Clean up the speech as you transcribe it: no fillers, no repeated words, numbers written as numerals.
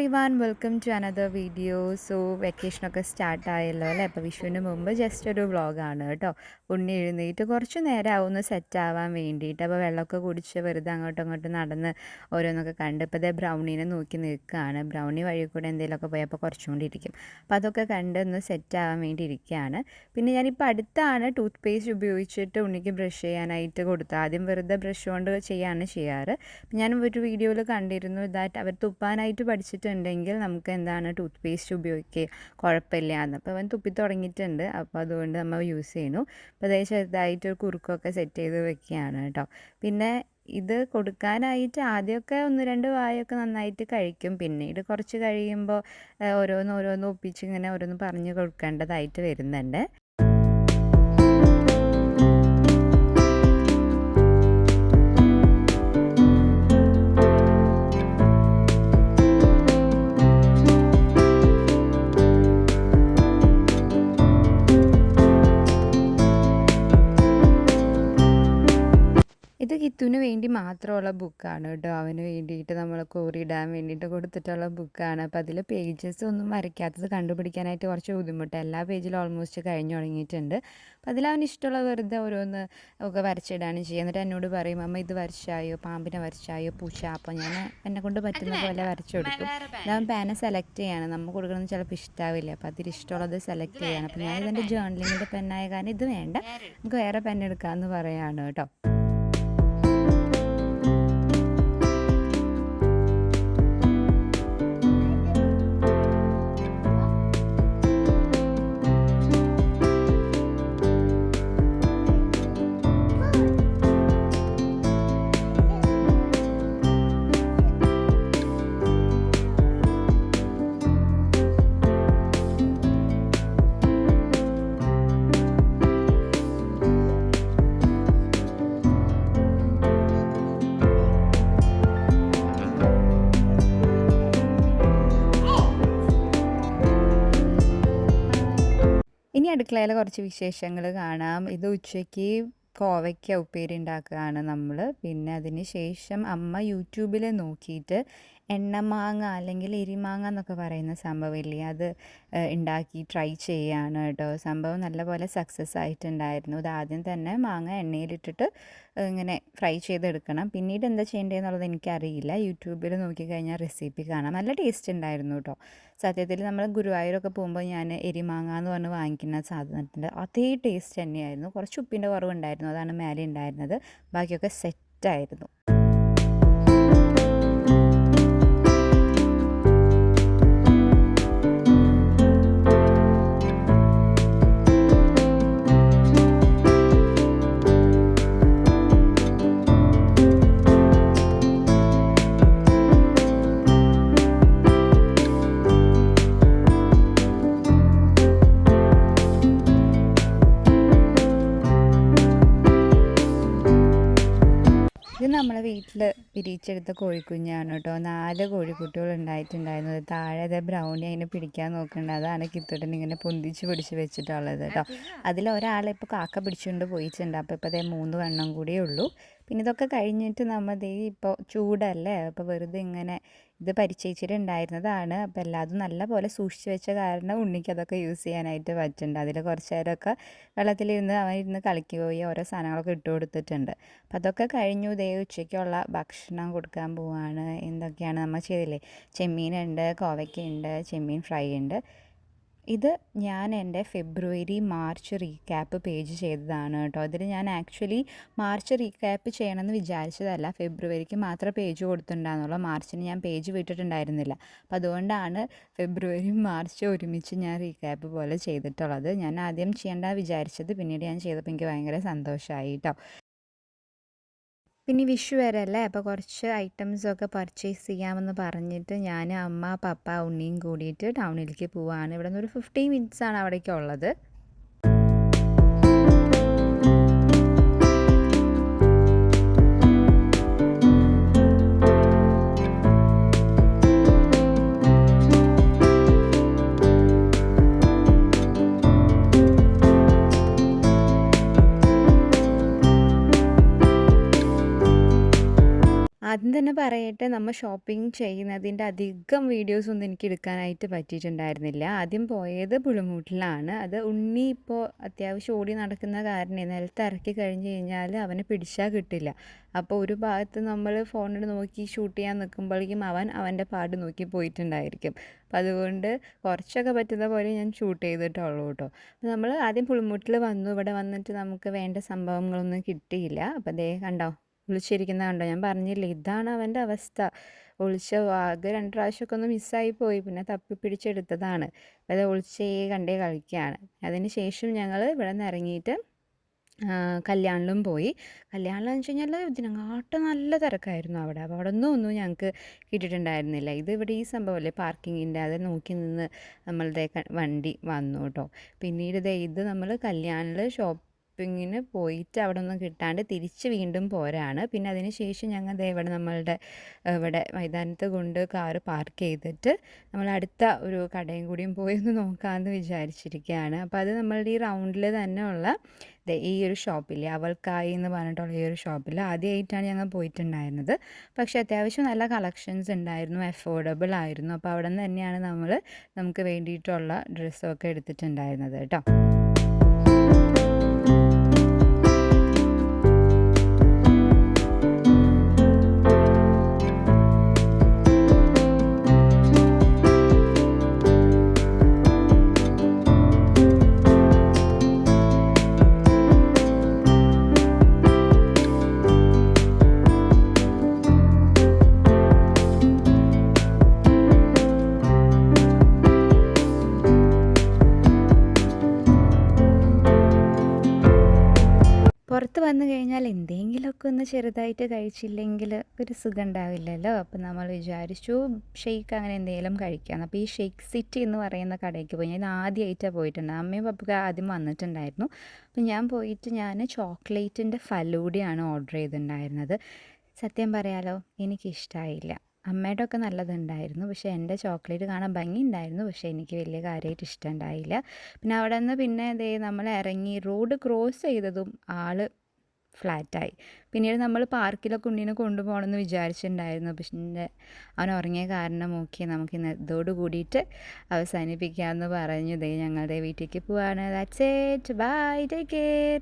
everyone, welcome to another video. So vacation ഒക്കെ start ആയല്ലോ അല്ലേ. അപ്പോൾ വിഷുവിന് മുമ്പ് ജസ്റ്റ് ഒരു വ്ളോഗാണ് കേട്ടോ. ഉണ്ണി എഴുന്നേറ്റ് കുറച്ച് നേരം ആവുമെന്ന് സെറ്റ് ആവാൻ വേണ്ടിയിട്ട്. അപ്പോൾ വെള്ളമൊക്കെ കുടിച്ച് വെറുതെ അങ്ങോട്ടും ഇങ്ങോട്ടും നടന്ന് ഓരോന്നൊക്കെ കണ്ട് ഇപ്പോൾ അതേ ബ്രൗണീനെ നോക്കി നിൽക്കുകയാണ്. ബ്രൗണി വഴി കൂടെ എന്തെങ്കിലുമൊക്കെ പോയപ്പോൾ കുറച്ചും കൂടി ഇരിക്കും. അപ്പോൾ അതൊക്കെ കണ്ട് ഒന്ന് സെറ്റ് ആവാൻ വേണ്ടി ഇരിക്കുകയാണ്. പിന്നെ ഞാനിപ്പോൾ അടുത്താണ് ടൂത്ത് പേസ്റ്റ് ഉപയോഗിച്ചിട്ട് ഉണ്ണിക്ക് ബ്രഷ് ചെയ്യാനായിട്ട് കൊടുത്തത്. ആദ്യം വെറുതെ ബ്രഷ് കൊണ്ട് ചെയ്യാണ് ചെയ്യാറ്. ഞാൻ ഒരു വീഡിയോയിൽ കണ്ടിരുന്നു ദാറ്റ് അവർ തുപ്പാനായിട്ട് പഠിച്ചിട്ടുണ്ടെങ്കിൽ നമുക്ക് എന്താണ് ടൂത്ത് പേസ്റ്റ് ഉപയോഗിക്കുക കുഴപ്പമില്ല എന്ന്. അപ്പോൾ അവൻ തുപ്പി തുടങ്ങിയിട്ടുണ്ട്. അപ്പോൾ അതുകൊണ്ട് നമ്മൾ യൂസ് ചെയ്യുന്നു. അപ്പോൾ അതേ ചെറുതായിട്ട് കുറുക്കൊക്കെ സെറ്റ് ചെയ്ത് വെക്കുകയാണ് കേട്ടോ. പിന്നെ ഇത് കൊടുക്കാനായിട്ട് ആദ്യമൊക്കെ 1-2 വായൊക്കെ നന്നായിട്ട് കഴിക്കും. പിന്നീട് കുറച്ച് കഴിയുമ്പോൾ ഓരോന്ന് ഒപ്പിച്ച് ഇങ്ങനെ ഓരോന്ന് പറഞ്ഞു കൊടുക്കേണ്ടതായിട്ട് വരുന്നുണ്ട്. ഇത് കിത്തുവിന് വേണ്ടി മാത്രമുള്ള ബുക്കാണ് കേട്ടോ. അവന് വേണ്ടിയിട്ട് നമ്മൾ കോറിയിടാൻ വേണ്ടിയിട്ട് കൊടുത്തിട്ടുള്ള ബുക്കാണ്. അപ്പോൾ അതിൽ പേജസ് ഒന്നും വരയ്ക്കാത്തത് കണ്ടുപിടിക്കാനായിട്ട് കുറച്ച് ബുദ്ധിമുട്ട്. എല്ലാ പേജിലും ഓൾമോസ്റ്റ് കഴിഞ്ഞു തുടങ്ങിയിട്ടുണ്ട്. അപ്പോൾ അതിലവന് ഇഷ്ടമുള്ള വെറുതെ ഓരോന്ന് ഒക്കെ വരച്ചിടാണ് ചെയ്യുക. എന്നിട്ട് എന്നോട് പറയും, അമ്മ ഇത് വരച്ചായോ, പാമ്പിനെ വരച്ചായോ, പൂച്ച. അപ്പോൾ ഞാൻ എന്നെക്കൊണ്ട് പറ്റുന്ന പോലെ വരച്ചു കൊടുക്കും. അവൻ പേന സെലക്ട് ചെയ്യാണ്. നമ്മൾ കൊടുക്കണമെന്ന് ചിലപ്പോൾ ഇഷ്ടാവില്ല. അപ്പോൾ അതിൽ ഇഷ്ടമുള്ളത് സെലക്ട് ചെയ്യാണ്. അപ്പോൾ ഞാൻ ഇതെൻ്റെ ജേർണലിങ്ങിൻ്റെ പെന്നായ കാരണം ഇത് വേണ്ട, നമുക്ക് വേറെ പെൻ എടുക്കാമെന്ന് പറയുകയാണ് കേട്ടോ. ഇനി അടുക്കളയിൽ കുറച്ച് വിശേഷങ്ങൾ കാണാം. ഇത് ഉച്ചയ്ക്ക് കോവയ്ക്ക ഉപ്പേരി ഉണ്ടാക്കുകയാണ് നമ്മൾ. പിന്നെ അതിന് ശേഷം അമ്മ യൂട്യൂബിൽ നോക്കിയിട്ട് എണ്ണമാങ്ങ അല്ലെങ്കിൽ എരിമാങ്ങ എന്നൊക്കെ പറയുന്ന സംഭവമില്ലേ, അത് ഉണ്ടാക്കി ട്രൈ ചെയ്യുകയാണ് കേട്ടോ. സംഭവം നല്ലപോലെ സക്സസ് ആയിട്ടുണ്ടായിരുന്നു. ഇത് ആദ്യം തന്നെ മാങ്ങ എണ്ണയിലിട്ടിട്ട് ഇങ്ങനെ ഫ്രൈ ചെയ്തെടുക്കണം. പിന്നീട് എന്താ ചെയ്യേണ്ടതെന്നുള്ളത് എനിക്കറിയില്ല. യൂട്യൂബിൽ നോക്കിക്കഴിഞ്ഞാൽ റെസിപ്പി കാണാം. നല്ല ടേസ്റ്റ് ഉണ്ടായിരുന്നു കേട്ടോ. സത്യത്തിൽ നമ്മൾ ഗുരുവായൂരൊക്കെ പോകുമ്പോൾ ഞാൻ എരിമാങ്ങ എന്ന് പറഞ്ഞ് വാങ്ങിക്കുന്ന സാധനത്തിൻ്റെ അതേ ടേസ്റ്റ് തന്നെയായിരുന്നു. കുറച്ച് ഉപ്പിൻ്റെ കുറവുണ്ടായിരുന്നു, അതാണ് മേലെ ഉണ്ടായിരുന്നത്. ബാക്കിയൊക്കെ സെറ്റായിരുന്നു. ഇത് നമ്മളെ വീട്ടിൽ വിരിയിച്ചെടുത്ത കോഴിക്കുഞ്ഞാണ് കേട്ടോ. 4 കോഴിക്കുട്ടികൾ ഉണ്ടായിട്ടുണ്ടായിരുന്നത്. താഴെ അത് ബ്രൗണി അതിനെ പിടിക്കാൻ നോക്കുന്നുണ്ട്. അതാണ് കിത്തുട്ടൻ ഇങ്ങനെ പൊന്തിച്ച് പിടിച്ച് വെച്ചിട്ടുള്ളത് കേട്ടോ. അതിലൊരാളിപ്പോൾ കാക്ക പിടിച്ചുകൊണ്ട് പോയിട്ടുണ്ട്. അപ്പോൾ ഇപ്പോൾ 3 എണ്ണം കൂടിയേ ഉള്ളൂ. പിന്നെ ഇതൊക്കെ കഴിഞ്ഞിട്ട് നമ്മൾ ഇപ്പോൾ ചൂടല്ലേ, അപ്പോൾ വെറുതെ ഇങ്ങനെ ഇത് പരിചയിച്ചിട്ടുണ്ടായിരുന്നതാണ്. അപ്പോൾ എല്ലാതും നല്ല പോലെ സൂക്ഷിച്ച് വെച്ച കാരണം ഉണ്ണിക്ക് അതൊക്കെ യൂസ് ചെയ്യാനായിട്ട് പറ്റുന്നുണ്ട്. അതിൽ കുറച്ച് നേരമൊക്കെ വെള്ളത്തിലിരുന്ന് അവൻ ഇരുന്ന് കളിക്കുകയോ ഓരോ സാധനങ്ങളൊക്കെ ഇട്ട് കൊടുത്തിട്ടുണ്ട്. അപ്പോൾ അതൊക്കെ കഴിഞ്ഞു. ഉച്ചയ്ക്കുള്ള ഭക്ഷണം കൊടുക്കാൻ പോവാണ്. എന്തൊക്കെയാണ് നമ്മൾ ചെയ്തില്ലേ, ചെമ്മീനുണ്ട്, കോവയ്ക്കുണ്ട്, ചെമ്മീൻ ഫ്രൈ ഉണ്ട്. ഇത് ഞാൻ എൻ്റെ ഫെബ്രുവരി മാർച്ച് റീക്യാപ്പ് പേജ് ചെയ്തതാണ് കേട്ടോ. അതിൽ ഞാൻ ആക്ച്വലി മാർച്ച് റീക്യാപ്പ് ചെയ്യണമെന്ന് വിചാരിച്ചതല്ല, ഫെബ്രുവരിക്ക് മാത്രമേ പേജ് കൊടുത്തിട്ടുണ്ടായിരുന്നുള്ളൂ. മാർച്ചിന് ഞാൻ പേജ് വിട്ടിട്ടുണ്ടായിരുന്നില്ല. അപ്പോൾ അതുകൊണ്ടാണ് ഫെബ്രുവരി മാർച്ച് ഒരുമിച്ച് ഞാൻ റീക്യാപ്പ് പോലെ ചെയ്തിട്ടുള്ളത്. ഞാൻ ആദ്യം ചെയ്യേണ്ട വിചാരിച്ചത്, പിന്നീട് ഞാൻ ചെയ്തപ്പോൾ എനിക്ക് ഭയങ്കര സന്തോഷമായി കേട്ടോ. പിന്നെ വിഷു വരെയല്ലേ, അപ്പോൾ കുറച്ച് ഐറ്റംസൊക്കെ പർച്ചേസ് ചെയ്യാമെന്ന് പറഞ്ഞിട്ട് ഞാൻ, അമ്മ, പപ്പ, ഉണ്ണിയും കൂടിയിട്ട് ടൗണിലേക്ക് പോവുകയാണ്. ഇവിടെ നിന്ന് ഒരു 15 മിനിറ്റ്സാണ് അവിടേക്കുള്ളത്. ആദ്യം തന്നെ പറയട്ടെ, നമ്മൾ ഷോപ്പിംഗ് ചെയ്യുന്നതിൻ്റെ അധികം വീഡിയോസൊന്നും എനിക്ക് എടുക്കാനായിട്ട് പറ്റിയിട്ടുണ്ടായിരുന്നില്ല. ആദ്യം പോയത് പുളിമൂട്ടിലാണ്. അത് ഉണ്ണി ഇപ്പോൾ അത്യാവശ്യം ഓടി നടക്കുന്ന കാരണേ നിലത്ത് ഇറക്കി കഴിഞ്ഞ് കഴിഞ്ഞാൽ അവനെ പിടിച്ചാൽ കിട്ടില്ല. അപ്പോൾ ഒരു ഭാഗത്ത് നമ്മൾ ഫോണിൽ നോക്കി ഷൂട്ട് ചെയ്യാൻ നിൽക്കുമ്പോഴേക്കും അവൻ അവൻ്റെ പാട് നോക്കി പോയിട്ടുണ്ടായിരിക്കും. അപ്പം അതുകൊണ്ട് കുറച്ചൊക്കെ പറ്റുന്ന പോലെ ഞാൻ ഷൂട്ട് ചെയ്തിട്ടുള്ളൂ കേട്ടോ. അപ്പോൾ നമ്മൾ ആദ്യം പുളിമൂട്ടിൽ വന്നു. ഇവിടെ വന്നിട്ട് നമുക്ക് വേണ്ട സംഭവങ്ങളൊന്നും കിട്ടിയില്ല. അപ്പോൾ ദേ കണ്ടോ, ഒളിച്ചിരിക്കുന്നത് കണ്ടോ? ഞാൻ പറഞ്ഞില്ലേ, ഇതാണ് അവൻ്റെ അവസ്ഥ. ഒളിച്ച ആകെ 2 പ്രാവശ്യമൊക്കെ ഒന്ന് മിസ്സായി പോയി, പിന്നെ തപ്പി പിടിച്ചെടുത്തതാണ്. അപ്പോൾ അത് ഒളിച്ചേ കണ്ടേ കളിക്കുകയാണ്. അതിന് ശേഷം ഞങ്ങൾ ഇവിടെ നിന്ന് ഇറങ്ങിയിട്ട് കല്യാണിലും പോയി. കല്യാണിലെന്ന് വെച്ച് കഴിഞ്ഞാൽ ഇതിനെക്കാട്ടും നല്ല തിരക്കായിരുന്നു അവിടെ. അപ്പോൾ അവിടെ ഒന്നും ഞങ്ങൾക്ക് കിട്ടിയിട്ടുണ്ടായിരുന്നില്ല. ഇത് ഇവിടെ ഈ സംഭവമല്ലേ പാർക്കിങ്ങിൻ്റെ, അത് നോക്കി നിന്ന് നമ്മളുടെ വണ്ടി വന്നു കേട്ടോ. പിന്നീട് ഇത് നമ്മൾ കല്യാണിൽ ഷോപ്പിങ്ങിന് പോയിട്ട് അവിടെ ഒന്നും കിട്ടാണ്ട് തിരിച്ച് വീണ്ടും പോരാണ്. പിന്നെ അതിന് ശേഷം ഞങ്ങൾ ഇവിടെ നമ്മളുടെ ഇവിടെ മൈതാനത്ത് കൊണ്ട് കാറ് പാർക്ക് ചെയ്തിട്ട് നമ്മൾ അടുത്ത ഒരു കടയും കൂടിയും പോയി ഒന്ന് നോക്കാമെന്ന് വിചാരിച്ചിരിക്കുകയാണ്. അപ്പോൾ അത് നമ്മളുടെ ഈ റൗണ്ടിൽ തന്നെ ഉള്ള ഈ ഒരു ഷോപ്പിൽ, അവൾക്കായി എന്ന് പറഞ്ഞിട്ടുള്ള ഈ ഒരു ഷോപ്പിൽ ആദ്യമായിട്ടാണ് ഞങ്ങൾ പോയിട്ടുണ്ടായിരുന്നത്. പക്ഷേ അത്യാവശ്യം നല്ല കളക്ഷൻസ് ഉണ്ടായിരുന്നു, അഫോർഡബിൾ ആയിരുന്നു. അപ്പോൾ അവിടെ നിന്ന് തന്നെയാണ് നമുക്ക് വേണ്ടിയിട്ടുള്ള ഡ്രസ്സൊക്കെ എടുത്തിട്ടുണ്ടായിരുന്നത് കേട്ടോ. പുറത്ത് വന്നു കഴിഞ്ഞാൽ എന്തെങ്കിലുമൊക്കെ ഒന്ന് ചെറുതായിട്ട് കഴിച്ചില്ലെങ്കിൽ ഒരു സുഖം ഉണ്ടാവില്ലല്ലോ. അപ്പോൾ നമ്മൾ വിചാരിച്ചു ഷെയ്ക്ക് അങ്ങനെ എന്തെങ്കിലും കഴിക്കാമെന്ന്. അപ്പോൾ ഈ ഷെയ്ക്ക് സിറ്റി എന്ന് പറയുന്ന കടയ്ക്ക് പോയി. ഞാൻ ആദ്യമായിട്ടാണ് പോയിട്ടുണ്ട്. അമ്മയും പപ്പയൊക്കെ ആദ്യം വന്നിട്ടുണ്ടായിരുന്നു. അപ്പോൾ ഞാൻ ചോക്ലേറ്റിൻ്റെ ഫലൂഡയാണ് ഓർഡർ ചെയ്തിട്ടുണ്ടായിരുന്നത്. സത്യം പറയാലോ, എനിക്കിഷ്ടമായില്ല. അമ്മയുടെ ഒക്കെ നല്ലതുണ്ടായിരുന്നു, പക്ഷേ എൻ്റെ ചോക്ലേറ്റ് കാണാൻ ഭംഗിയുണ്ടായിരുന്നു, പക്ഷേ എനിക്ക് വലിയ കാര്യമായിട്ട് ഇഷ്ടമുണ്ടായില്ല. പിന്നെ അവിടെ നിന്ന് പിന്നെ നമ്മൾ ഇറങ്ങി റോഡ് ക്രോസ് ചെയ്തതും ഫ്ലാറ്റായി. പിന്നീട് നമ്മൾ പാർക്കിലൊക്കെ ഉണ്ണീനെ കൊണ്ടുപോകണമെന്ന് വിചാരിച്ചിട്ടുണ്ടായിരുന്നു. പക്ഷേ അവൻ ഉറങ്ങിയ കാരണം നമുക്ക് ഇന്ന് ഇതോട് കൂടിയിട്ട് അവസാനിപ്പിക്കാമെന്ന് പറഞ്ഞു ഞങ്ങളുടെ വീട്ടിലേക്ക് പോവാണ്. That's it, bye, take care.